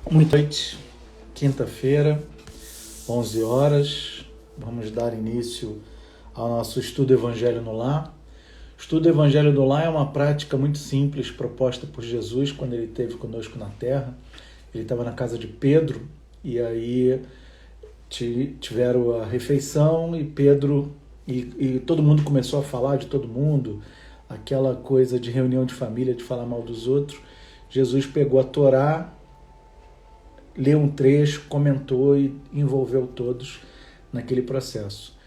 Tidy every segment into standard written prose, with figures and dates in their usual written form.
Boa noite, quinta-feira, 11 horas. Vamos dar início ao nosso estudo Evangelho no Lar. O estudo Evangelho no Lar é uma prática muito simples proposta por Jesus quando ele esteve conosco na Terra. Ele estava na casa de Pedro e aí tiveram a refeição e Pedro e todo mundo começou a falar de todo mundo, aquela coisa de reunião de família, de falar mal dos outros. Jesus pegou a Torá, leu um trecho, comentou e envolveu todos naquele processo.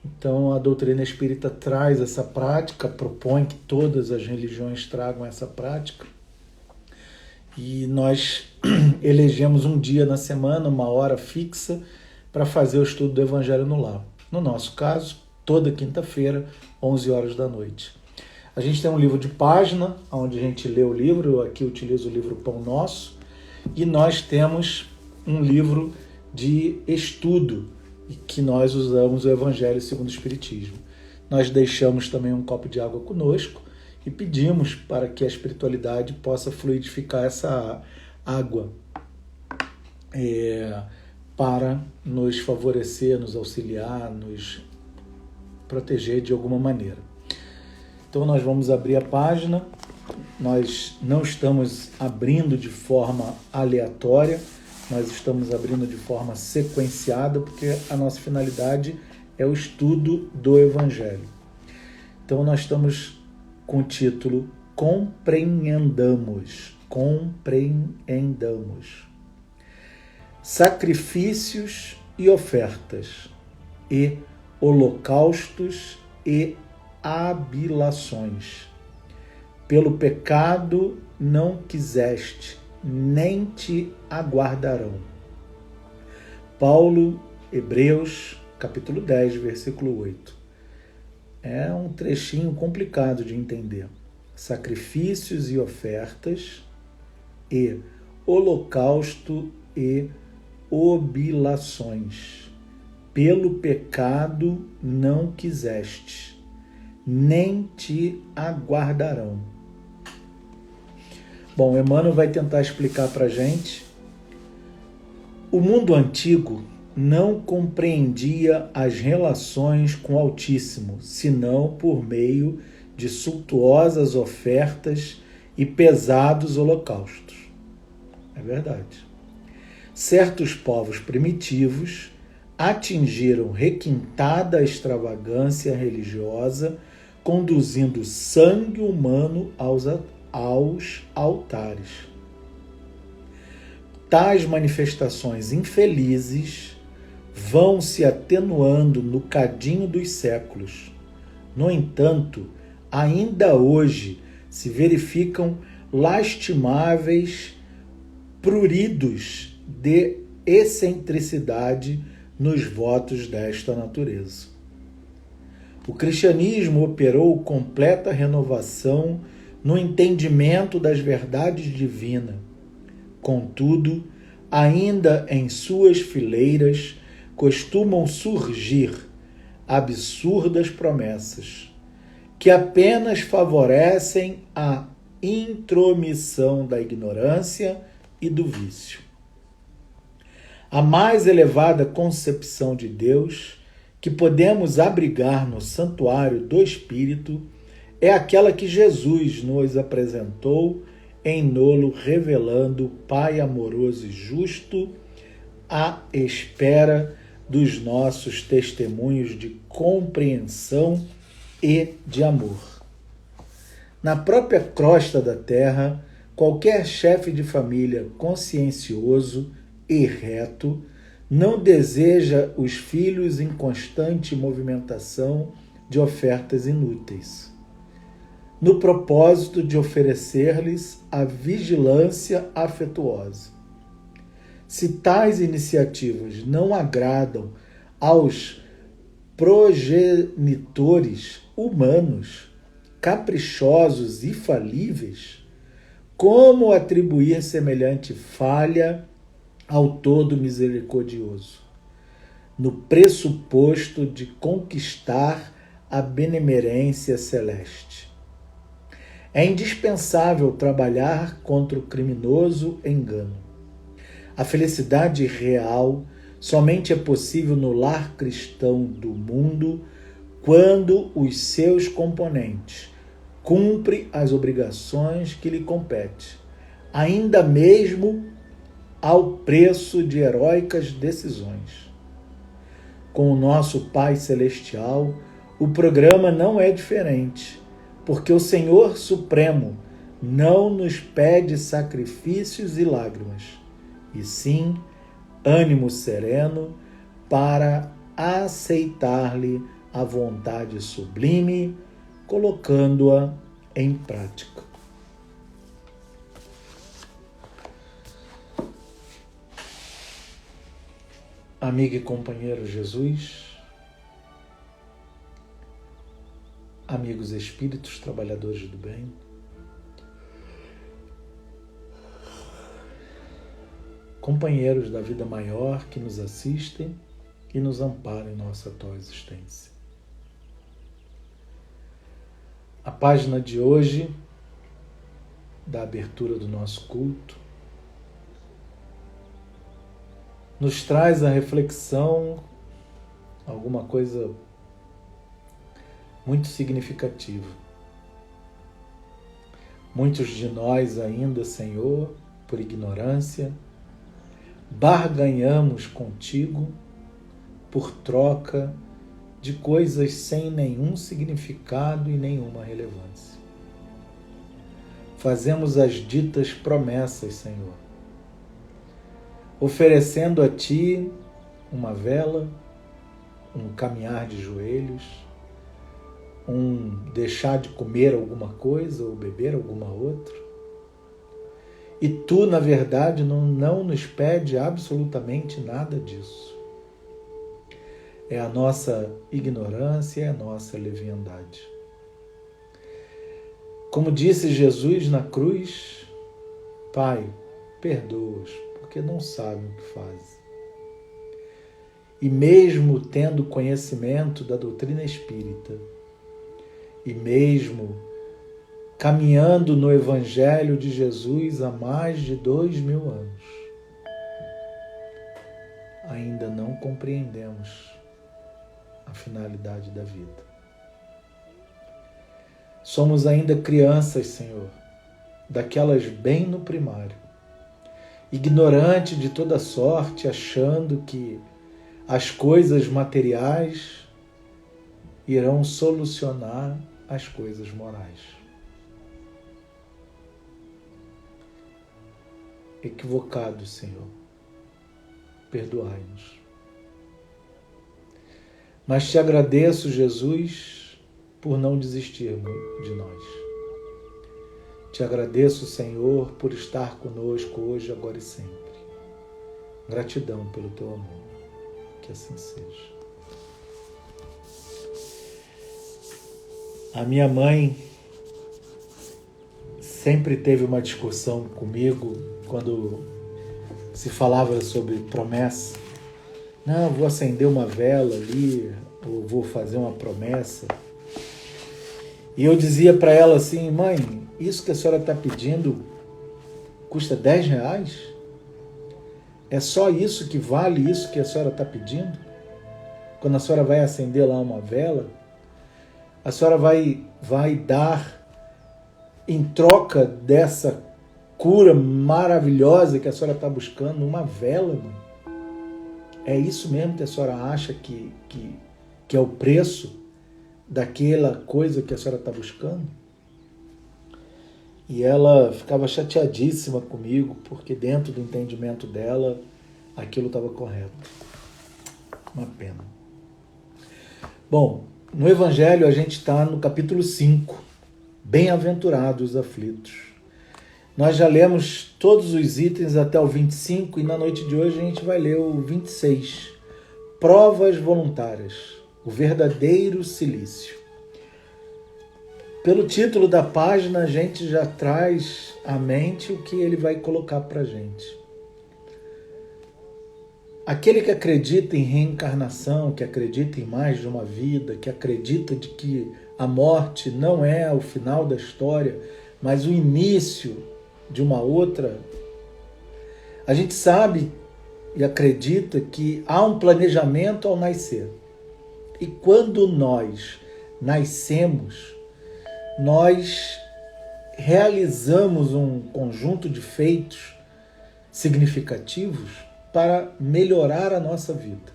Então a doutrina espírita traz essa prática, propõe que todas as religiões tragam essa prática, e nós elegemos um dia na semana, uma hora fixa, para fazer o estudo do Evangelho no Lar. No nosso caso, toda quinta-feira, 11 horas da noite. A gente tem um livro de página, onde a gente lê o livro. Eu aqui utilizo o livro Pão Nosso. E nós temos um livro de estudo, que nós usamos o Evangelho segundo o Espiritismo. Nós deixamos também um copo de água conosco e pedimos para que a espiritualidade possa fluidificar essa água para nos favorecer, nos auxiliar, nos proteger de alguma maneira. Então nós vamos abrir a página. Nós não estamos abrindo de forma aleatória, nós estamos abrindo de forma sequenciada, porque a nossa finalidade é o estudo do Evangelho. Então nós estamos com o título Compreendamos. Sacrifícios e ofertas, e holocaustos e abilações. Pelo pecado não quiseste, nem te aguardarão. Paulo, Hebreus, capítulo 10, versículo 8. É um trechinho complicado de entender. Sacrifícios e ofertas, e holocausto e oblações. Pelo pecado não quiseste, nem te aguardarão. Bom, Emmanuel vai tentar explicar para a gente. O mundo antigo não compreendia as relações com o Altíssimo, senão por meio de suntuosas ofertas e pesados holocaustos. É verdade. Certos povos primitivos atingiram requintada extravagância religiosa, conduzindo sangue humano aos altares. Tais manifestações infelizes vão se atenuando no cadinho dos séculos. No entanto, ainda hoje se verificam lastimáveis pruridos de excentricidade nos votos desta natureza. O cristianismo operou completa renovação no entendimento das verdades divinas. Contudo, ainda em suas fileiras costumam surgir absurdas promessas, que apenas favorecem a intromissão da ignorância e do vício. A mais elevada concepção de Deus que podemos abrigar no santuário do Espírito é aquela que Jesus nos apresentou em nolo, revelando o Pai amoroso e justo à espera dos nossos testemunhos de compreensão e de amor. Na própria crosta da terra, qualquer chefe de família consciencioso e reto não deseja os filhos em constante movimentação de ofertas inúteis, no propósito de oferecer-lhes a vigilância afetuosa. Se tais iniciativas não agradam aos progenitores humanos, caprichosos e falíveis, como atribuir semelhante falha ao Todo Misericordioso, no pressuposto de conquistar a benemerência celeste? É indispensável trabalhar contra o criminoso engano. A felicidade real somente é possível no lar cristão do mundo quando os seus componentes cumprem as obrigações que lhe competem, ainda mesmo ao preço de heróicas decisões. Com o nosso Pai Celestial, o programa não é diferente, porque o Senhor Supremo não nos pede sacrifícios e lágrimas, e sim ânimo sereno para aceitar-lhe a vontade sublime, colocando-a em prática. Amigo e companheiro Jesus, amigos espíritos, trabalhadores do bem, companheiros da vida maior que nos assistem e nos amparam em nossa atual existência. A página de hoje, da abertura do nosso culto, nos traz a reflexão, alguma coisa muito significativa. Muitos de nós ainda, Senhor, por ignorância, barganhamos contigo por troca de coisas sem nenhum significado e nenhuma relevância. Fazemos as ditas promessas, Senhor, oferecendo a Ti uma vela, um caminhar de joelhos, um deixar de comer alguma coisa ou beber alguma outra. E Tu, na verdade, não nos pede absolutamente nada disso. É a nossa ignorância, é a nossa leviandade. Como disse Jesus na cruz, Pai, perdoa-os, porque não sabem o que fazem. E mesmo tendo conhecimento da doutrina espírita, e mesmo caminhando no Evangelho de Jesus há mais de 2000 anos, ainda não compreendemos a finalidade da vida. Somos ainda crianças, Senhor, daquelas bem no primário, ignorante de toda sorte, achando que as coisas materiais irão solucionar as coisas morais. Equivocados, Senhor, perdoai-nos. Mas te agradeço, Jesus, por não desistir de nós. Te agradeço, Senhor, por estar conosco hoje, agora e sempre. Gratidão pelo teu amor. Que assim seja. A minha mãe sempre teve uma discussão comigo quando se falava sobre promessa. Não, vou acender uma vela ali, ou vou fazer uma promessa. E eu dizia para ela assim, mãe, isso que a senhora está pedindo custa R$10? É só isso que vale isso que a senhora está pedindo? Quando a senhora vai acender lá uma vela, a senhora vai dar, em troca dessa cura maravilhosa que a senhora está buscando, uma vela, mãe? É isso mesmo que a senhora acha que é o preço daquela coisa que a senhora está buscando? E ela ficava chateadíssima comigo, porque dentro do entendimento dela, aquilo estava correto. Uma pena. Bom, no Evangelho a gente está no capítulo 5, Bem-aventurados os aflitos. Nós já lemos todos os itens até o 25 e na noite de hoje a gente vai ler o 26, Provas voluntárias, o verdadeiro cilício. Pelo título da página, a gente já traz à mente o que ele vai colocar para a gente. Aquele que acredita em reencarnação, que acredita em mais de uma vida, que acredita de que a morte não é o final da história, mas o início de uma outra, A gente sabe e acredita que há um planejamento ao nascer. E quando nós nascemos, nós realizamos um conjunto de feitos significativos para melhorar a nossa vida.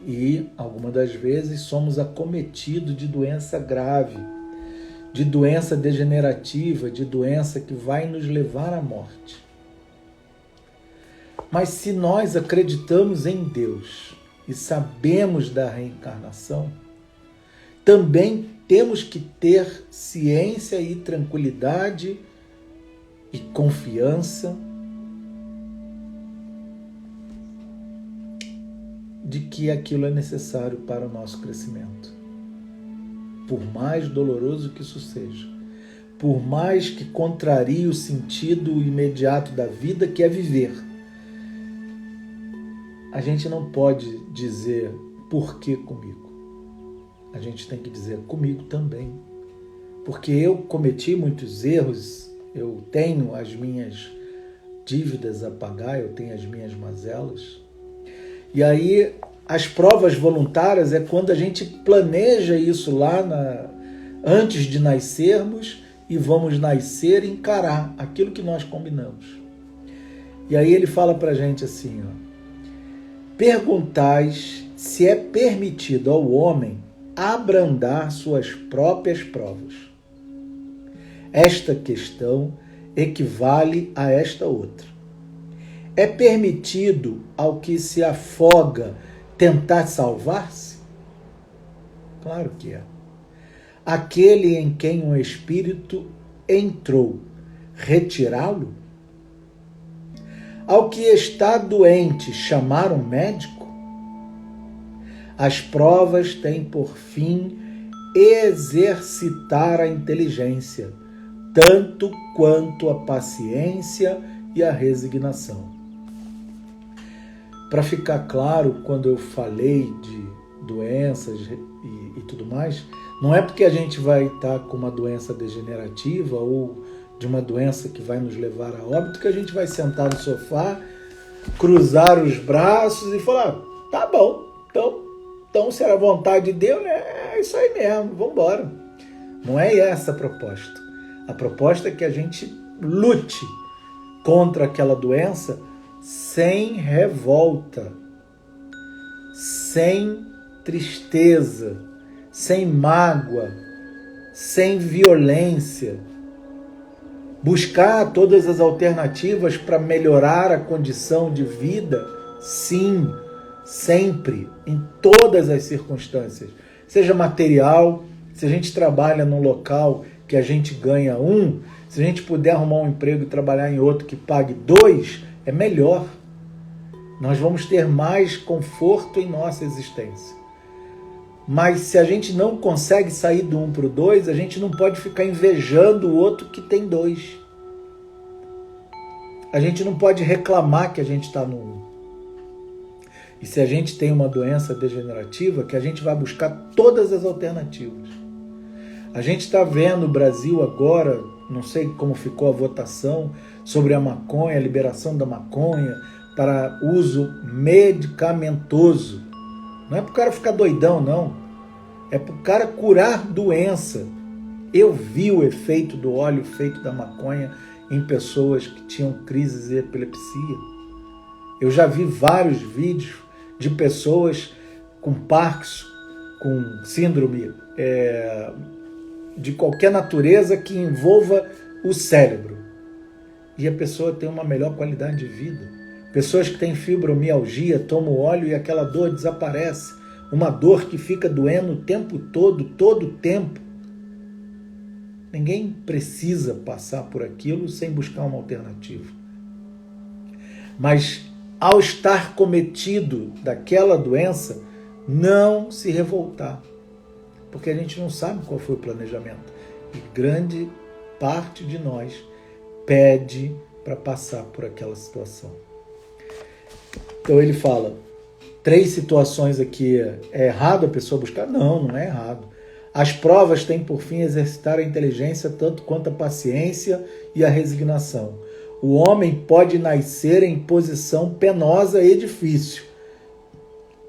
E, algumas das vezes, somos acometidos de doença grave, de doença degenerativa, de doença que vai nos levar à morte. Mas se nós acreditamos em Deus e sabemos da reencarnação, também temos que ter ciência e tranquilidade e confiança de que aquilo é necessário para o nosso crescimento. Por mais doloroso que isso seja, por mais que contrarie o sentido imediato da vida, que é viver, a gente não pode dizer por que comigo. A gente tem que dizer comigo também. Porque eu cometi muitos erros, eu tenho as minhas dívidas a pagar, eu tenho as minhas mazelas. E aí, as provas voluntárias é quando a gente planeja isso lá antes de nascermos e vamos nascer e encarar aquilo que nós combinamos. E aí ele fala pra gente assim, perguntais se é permitido ao homem abrandar suas próprias provas. Esta questão equivale a esta outra. É permitido ao que se afoga tentar salvar-se? Claro que é. Aquele em quem um espírito entrou, retirá-lo? Ao que está doente, chamar um médico? As provas têm por fim exercitar a inteligência, tanto quanto a paciência e a resignação. Para ficar claro, quando eu falei de doenças e tudo mais, não é porque a gente vai estar com uma doença degenerativa ou de uma doença que vai nos levar a óbito que a gente vai sentar no sofá, cruzar os braços e falar, tá bom, então se era vontade de Deus, é isso aí mesmo, vamos embora. Não é essa a proposta. A proposta é que a gente lute contra aquela doença sem revolta, sem tristeza, sem mágoa, sem violência. Buscar todas as alternativas para melhorar a condição de vida, sim, sempre, em todas as circunstâncias. Seja material, se a gente trabalha num local que a gente ganha 1, se a gente puder arrumar um emprego e trabalhar em outro que pague 2, é melhor. Nós vamos ter mais conforto em nossa existência. Mas se a gente não consegue sair do 1 para o 2, a gente não pode ficar invejando o outro que tem 2. A gente não pode reclamar que a gente está no 1. E se a gente tem uma doença degenerativa, que a gente vai buscar todas as alternativas. A gente está vendo o Brasil agora, não sei como ficou a votação sobre a maconha, a liberação da maconha para uso medicamentoso. Não é para o cara ficar doidão, não. É para o cara curar doença. Eu vi o efeito do óleo feito da maconha em pessoas que tinham crises de epilepsia. Eu já vi vários vídeos de pessoas com Parkinson, com síndrome de qualquer natureza que envolva o cérebro. E a pessoa tem uma melhor qualidade de vida. Pessoas que têm fibromialgia, tomam óleo e aquela dor desaparece. Uma dor que fica doendo o tempo todo o tempo. Ninguém precisa passar por aquilo sem buscar uma alternativa. Mas ao estar cometido daquela doença, não se revoltar. Porque a gente não sabe qual foi o planejamento. E grande parte de nós pede para passar por aquela situação. Então ele fala, 3 situações aqui, é errado a pessoa buscar? Não, não é errado. As provas têm por fim exercitar a inteligência tanto quanto a paciência e a resignação. O homem pode nascer em posição penosa e difícil,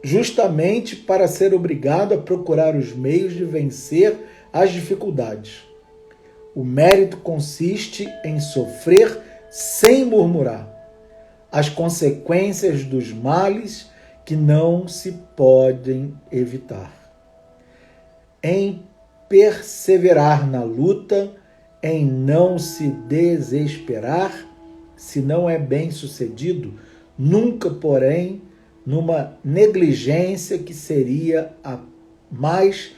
justamente para ser obrigado a procurar os meios de vencer as dificuldades. O mérito consiste em sofrer sem murmurar as consequências dos males que não se podem evitar. Em perseverar na luta, em não se desesperar, se não é bem-sucedido, nunca, porém, numa negligência que seria a mais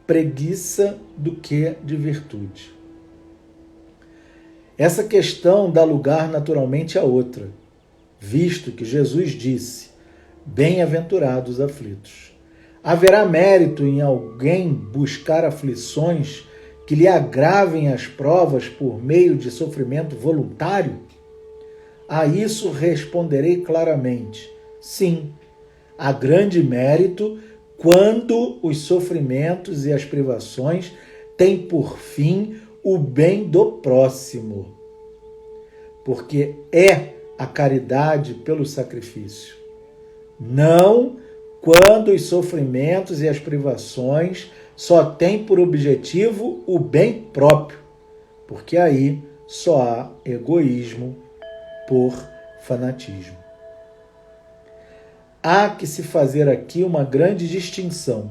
preguiça do que de virtude. Essa questão dá lugar naturalmente a outra, visto que Jesus disse: bem-aventurados os aflitos. Haverá mérito em alguém buscar aflições que lhe agravem as provas por meio de sofrimento voluntário? A isso responderei claramente: sim, há grande mérito quando os sofrimentos e as privações têm por fim o bem do próximo, porque é a caridade pelo sacrifício. Não quando os sofrimentos e as privações só têm por objetivo o bem próprio, porque aí só há egoísmo por fanatismo. Há que se fazer aqui uma grande distinção.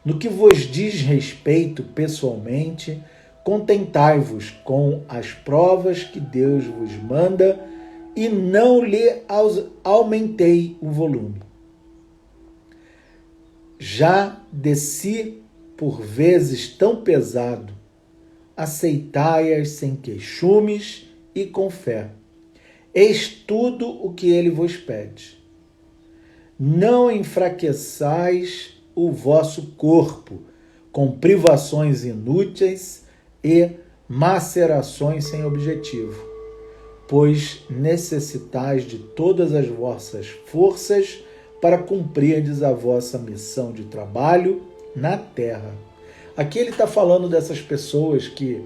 No que vos diz respeito pessoalmente, contentai-vos com as provas que Deus vos manda e não lhe aumentei o volume. Já desci por vezes tão pesado, aceitai-as sem queixumes e com fé. Eis tudo o que ele vos pede. Não enfraqueçais o vosso corpo com privações inúteis e macerações sem objetivo, pois necessitais de todas as vossas forças para cumprirdes a vossa missão de trabalho na terra. Aqui ele está falando dessas pessoas que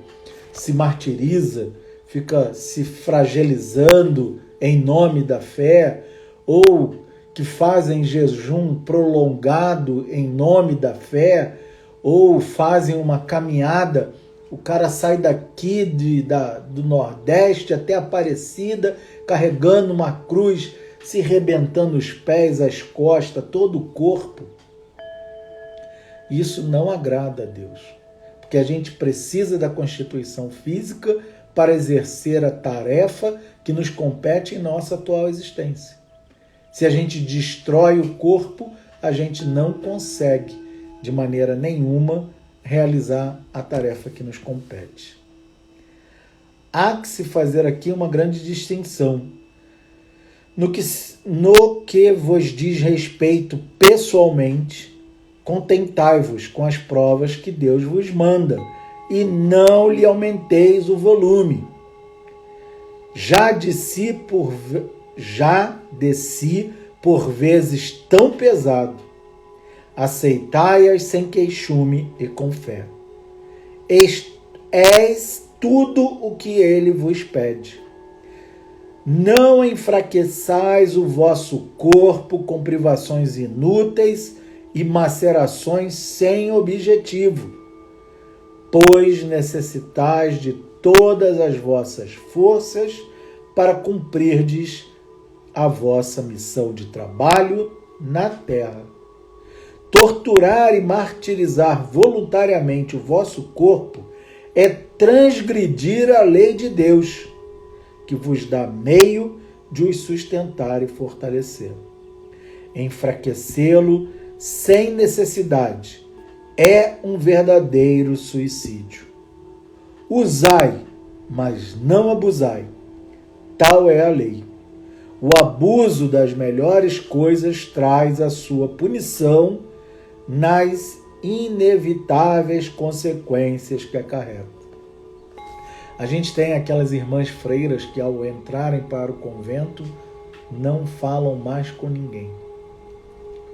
se martiriza, fica se fragilizando em nome da fé, ou que fazem jejum prolongado em nome da fé, ou fazem uma caminhada. O cara sai daqui do Nordeste até Aparecida, carregando uma cruz, se rebentando os pés, as costas, todo o corpo. Isso não agrada a Deus, porque a gente precisa da constituição física para exercer a tarefa que nos compete em nossa atual existência. Se a gente destrói o corpo, a gente não consegue, de maneira nenhuma, realizar a tarefa que nos compete. Há que se fazer aqui uma grande distinção. No que vos diz respeito pessoalmente, contentai-vos com as provas que Deus vos manda e não lhe aumenteis o volume. Já desci por vezes tão pesado, aceitai-as sem queixume e com fé. És tudo o que ele vos pede. Não enfraqueçais o vosso corpo com privações inúteis e macerações sem objetivo, pois necessitais de todas as vossas forças para cumprirdes a vossa missão de trabalho na terra. Torturar e martirizar voluntariamente o vosso corpo é transgredir a lei de Deus, que vos dá meio de os sustentar e fortalecer. Enfraquecê-lo sem necessidade é um verdadeiro suicídio. Usai, mas não abusai. Tal é a lei. O abuso das melhores coisas traz a sua punição nas inevitáveis consequências que acarreta. A gente tem aquelas irmãs freiras que, ao entrarem para o convento, não falam mais com ninguém.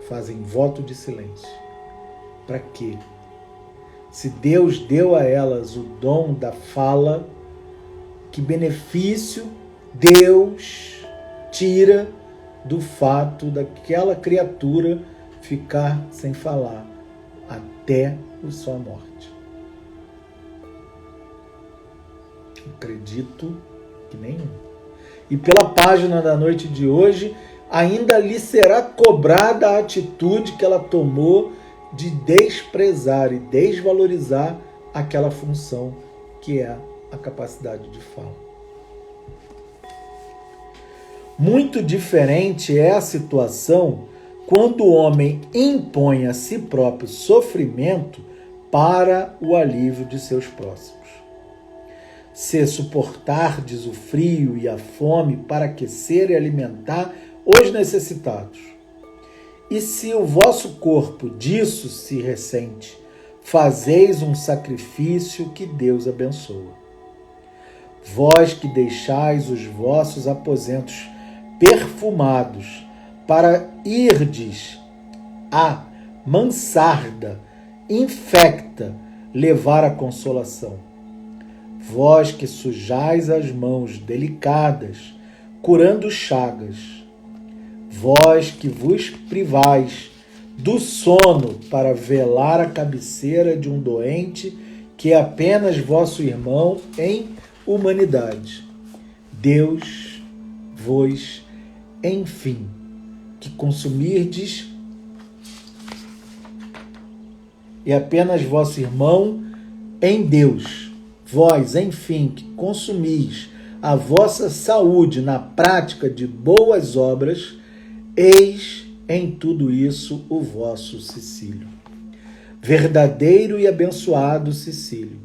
Fazem voto de silêncio. Para quê? Se Deus deu a elas o dom da fala, que benefício Deus tira do fato daquela criatura ficar sem falar até a sua morte. Acredito que nenhum. E pela página da noite de hoje, ainda lhe será cobrada a atitude que ela tomou de desprezar e desvalorizar aquela função que é a capacidade de fala. Muito diferente é a situação quando o homem impõe a si próprio sofrimento para o alívio de seus próximos. Se suportardes o frio e a fome para aquecer e alimentar os necessitados, e se o vosso corpo disso se ressente, fazeis um sacrifício que Deus abençoa. Vós que deixais os vossos aposentos perfumados para irdes a mansarda infecta levar a consolação. Vós que sujais as mãos delicadas, curando chagas. Vós que vos privais do sono para velar a cabeceira de um doente que é apenas vosso irmão em humanidade. Deus vos, enfim, que consumirdes é apenas vosso irmão em Deus. Vós, enfim, que consumis a vossa saúde na prática de boas obras, eis em tudo isso o vosso Cecílio. Verdadeiro e abençoado Cecílio,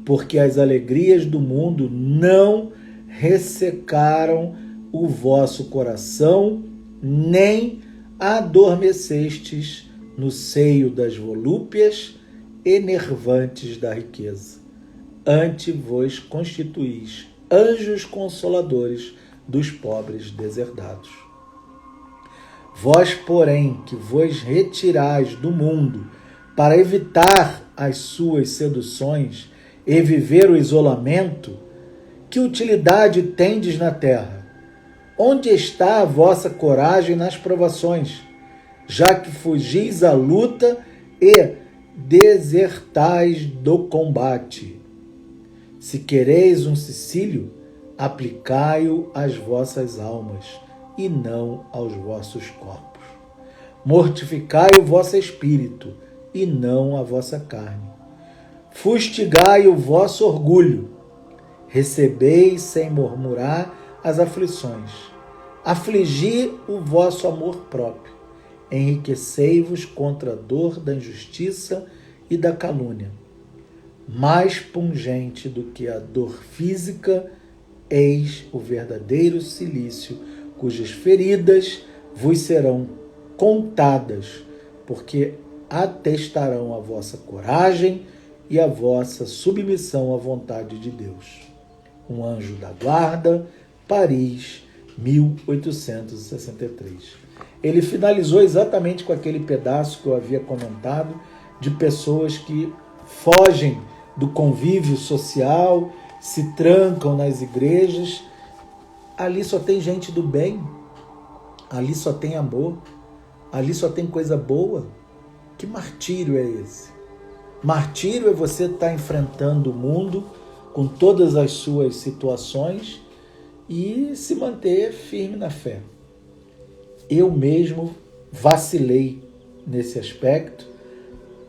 porque as alegrias do mundo não ressecaram o vosso coração, nem adormecestes no seio das volúpias enervantes da riqueza. Antes vos constituís anjos consoladores dos pobres deserdados. Vós, porém, que vos retirais do mundo para evitar as suas seduções e viver o isolamento, que utilidade tendes na terra? Onde está a vossa coragem nas provações, já que fugis à luta e desertais do combate? Se quereis um Cecílio, aplicai-o às vossas almas, e não aos vossos corpos. Mortificai o vosso espírito, e não a vossa carne. Fustigai o vosso orgulho. Recebeis sem murmurar as aflições. Afligi o vosso amor próprio. Enriquecei-vos contra a dor da injustiça e da calúnia. Mais pungente do que a dor física, eis o verdadeiro cilício, cujas feridas vos serão contadas, porque atestarão a vossa coragem e a vossa submissão à vontade de Deus. Um Anjo da Guarda, Paris, 1863. Ele finalizou exatamente com aquele pedaço que eu havia comentado, de pessoas que fogem do convívio social, se trancam nas igrejas. Ali só tem gente do bem, ali só tem amor, ali só tem coisa boa. Que martírio é esse? Martírio é você estar enfrentando o mundo com todas as suas situações e se manter firme na fé. Eu mesmo vacilei nesse aspecto,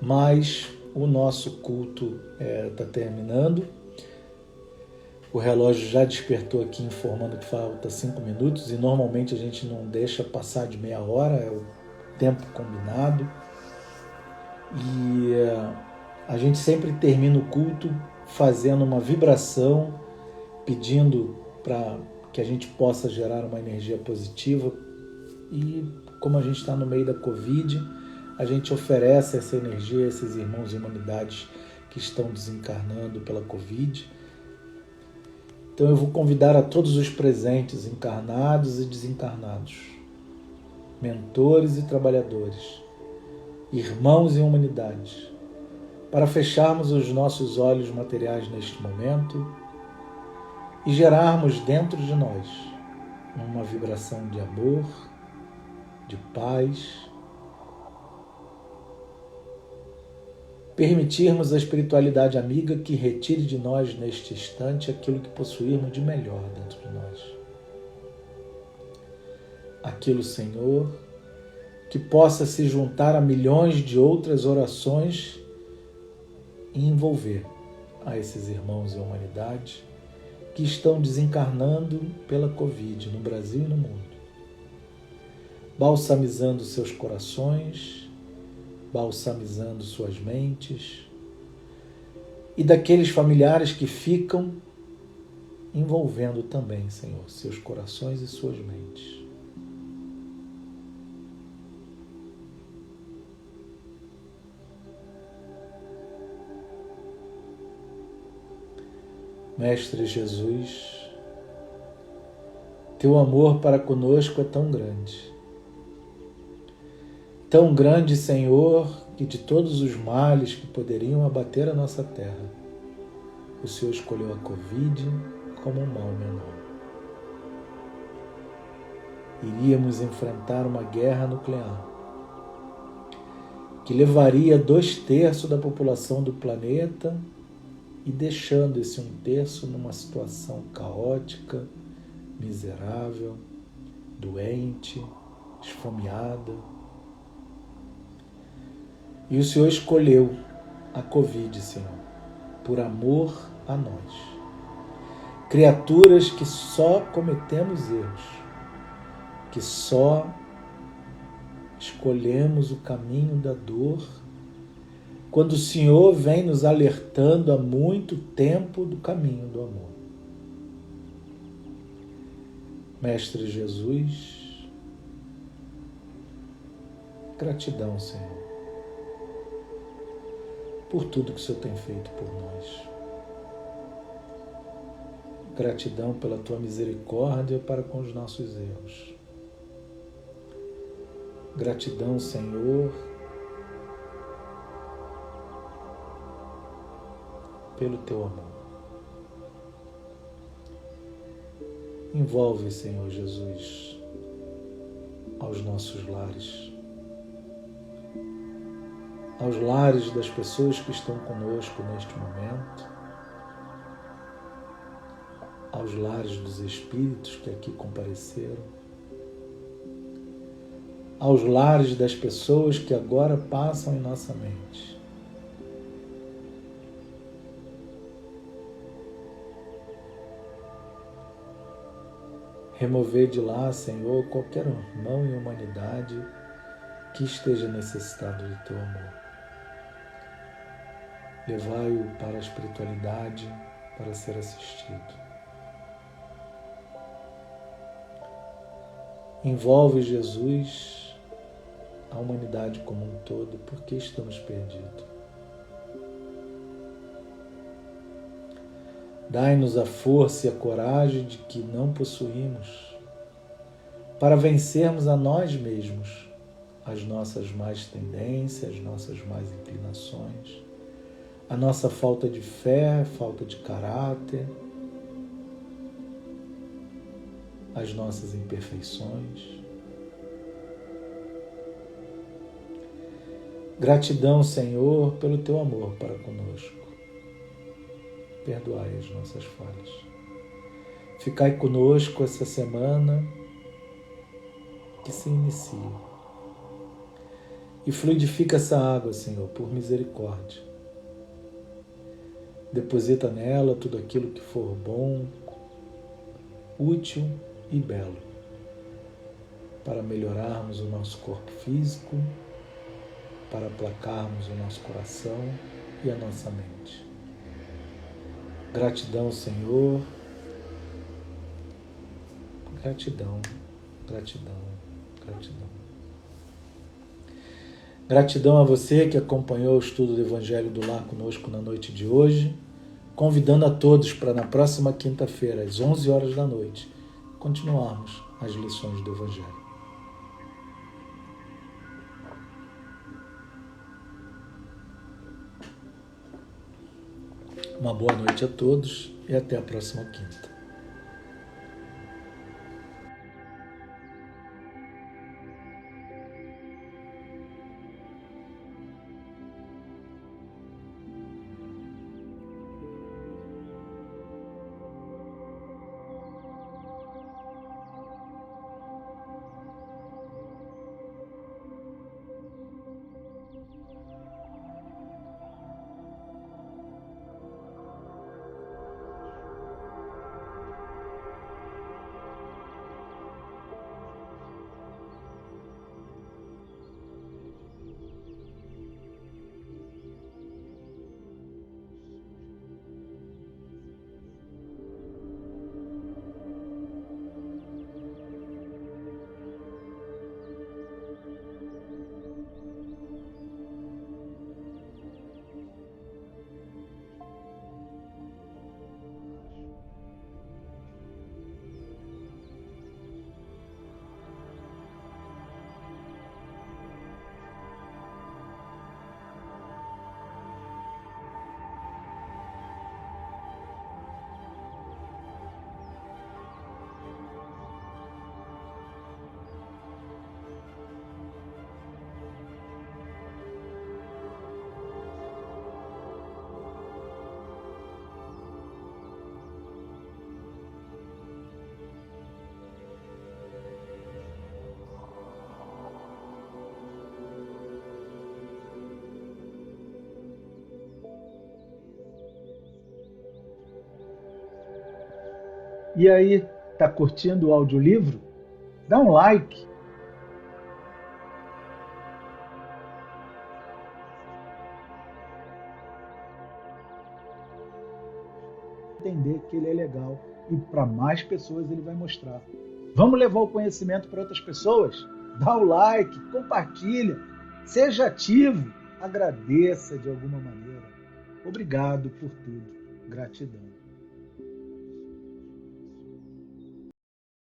mas o nosso culto está terminando. O relógio já despertou aqui informando que falta 5 minutos e normalmente a gente não deixa passar de meia hora, é o tempo combinado. E a gente sempre termina o culto fazendo uma vibração, pedindo para que a gente possa gerar uma energia positiva. E como a gente está no meio da Covid, a gente oferece essa energia a esses irmãos e humanidades que estão desencarnando pela Covid. Então eu vou convidar a todos os presentes, encarnados e desencarnados, mentores e trabalhadores, irmãos e humanidades, para fecharmos os nossos olhos materiais neste momento e gerarmos dentro de nós uma vibração de amor, de paz, permitirmos a espiritualidade amiga que retire de nós neste instante aquilo que possuirmos de melhor dentro de nós. Aquilo, Senhor, que possa se juntar a milhões de outras orações e envolver a esses irmãos e a humanidade que estão desencarnando pela Covid no Brasil e no mundo, balsamizando seus corações, balsamizando suas mentes, e daqueles familiares que ficam envolvendo também, Senhor, seus corações e suas mentes. Mestre Jesus, teu amor para conosco é tão grande, Senhor, que de todos os males que poderiam abater a nossa terra, o Senhor escolheu a Covid como um mal menor. Iríamos enfrentar uma guerra nuclear que levaria 2/3 da população do planeta e deixando esse 1/3 numa situação caótica, miserável, doente, esfomeada. E o Senhor escolheu a Covid, Senhor, por amor a nós. Criaturas que só cometemos erros, que só escolhemos o caminho da dor, quando o Senhor vem nos alertando há muito tempo do caminho do amor. Mestre Jesus, gratidão, Senhor, por tudo que o Senhor tem feito por nós. Gratidão pela tua misericórdia para com os nossos erros. Gratidão, Senhor, pelo teu amor. Envolve, Senhor Jesus, aos nossos lares, aos lares das pessoas que estão conosco neste momento, aos lares dos espíritos que aqui compareceram, aos lares das pessoas que agora passam em nossa mente. Remover de lá, Senhor, qualquer irmão e humanidade que esteja necessitado do teu amor. Levai-o para a espiritualidade para ser assistido. Envolve, Jesus, a humanidade como um todo, porque estamos perdidos. Dai-nos a força e a coragem de que não possuímos, para vencermos a nós mesmos, as nossas más tendências, as nossas más inclinações, a nossa falta de fé, falta de caráter, as nossas imperfeições. Gratidão, Senhor, pelo teu amor para conosco. Perdoai as nossas falhas. Ficai conosco essa semana que se inicia. E fluidifica essa água, Senhor, por misericórdia. Deposita nela tudo aquilo que for bom, útil e belo, para melhorarmos o nosso corpo físico, para aplacarmos o nosso coração e a nossa mente. Gratidão, Senhor. Gratidão, gratidão, gratidão. Gratidão a você que acompanhou o estudo do Evangelho do Lar conosco na noite de hoje, convidando a todos para na próxima quinta-feira, às 11 horas da noite, continuarmos as lições do Evangelho. Uma boa noite a todos e até a próxima quinta. E aí, tá curtindo o audiolivro? Dá um like. Entender que ele é legal e para mais pessoas ele vai mostrar. Vamos levar o conhecimento para outras pessoas? Dá o like, compartilha, seja ativo, agradeça de alguma maneira. Obrigado por tudo. Gratidão.